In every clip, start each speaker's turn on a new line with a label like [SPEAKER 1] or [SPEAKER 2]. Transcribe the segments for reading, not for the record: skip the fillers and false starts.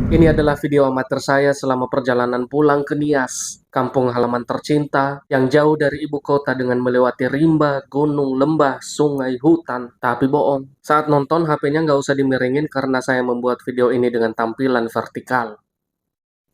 [SPEAKER 1] Ini adalah video amatir saya selama perjalanan pulang ke Nias, kampung halaman tercinta yang jauh dari ibu kota dengan melewati rimba, gunung, lembah, sungai, hutan. Tapi bohong, saat nonton HP-nya nggak usah dimiringin karena saya membuat video ini dengan tampilan vertikal.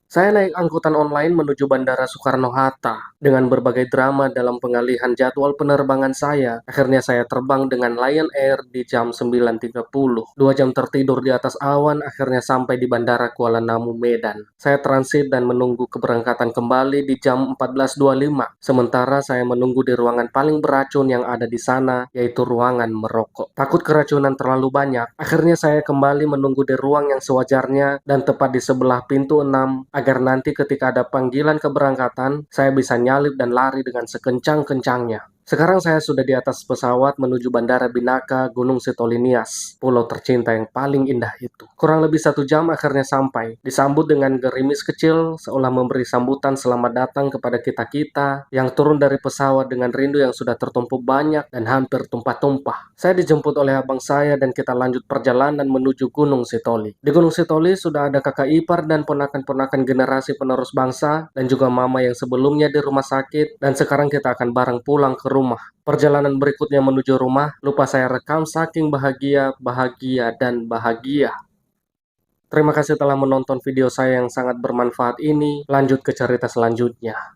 [SPEAKER 1] Saya naik angkutan online menuju Bandara Soekarno-Hatta. Dengan berbagai drama dalam pengalihan jadwal penerbangan saya, akhirnya saya terbang dengan Lion Air di jam 9.30. 2 jam tertidur di atas awan, akhirnya sampai di Bandara Kuala Namu, Medan. Saya transit dan menunggu keberangkatan kembali di jam 14.25. Sementara saya menunggu di ruangan paling beracun yang ada di sana, yaitu ruangan merokok. Takut keracunan terlalu banyak, akhirnya saya kembali menunggu di ruang yang sewajarnya dan tepat di sebelah pintu 6 agar nanti ketika ada panggilan keberangkatan, saya bisa nyalip dan lari dengan sekencang-kencangnya. Sekarang saya sudah di atas pesawat menuju Bandara Binaka, Gunung Sitoli Nias, pulau tercinta yang paling indah itu. Kurang lebih 1 jam akhirnya sampai, disambut dengan gerimis kecil, seolah memberi sambutan selamat datang kepada kita-kita yang turun dari pesawat dengan rindu yang sudah tertumpuk banyak dan hampir tumpah-tumpah. Saya dijemput oleh abang saya dan kita lanjut perjalanan menuju Gunung Sitoli. Di Gunung Sitoli sudah ada kakak ipar dan ponakan-ponakan generasi penerus bangsa dan juga mama yang sebelumnya di rumah sakit dan sekarang kita akan bareng pulang ke rumah. Perjalanan berikutnya menuju rumah, lupa saya rekam saking bahagia, bahagia, dan bahagia. Terima kasih telah menonton video saya yang sangat bermanfaat ini. Lanjut ke cerita selanjutnya.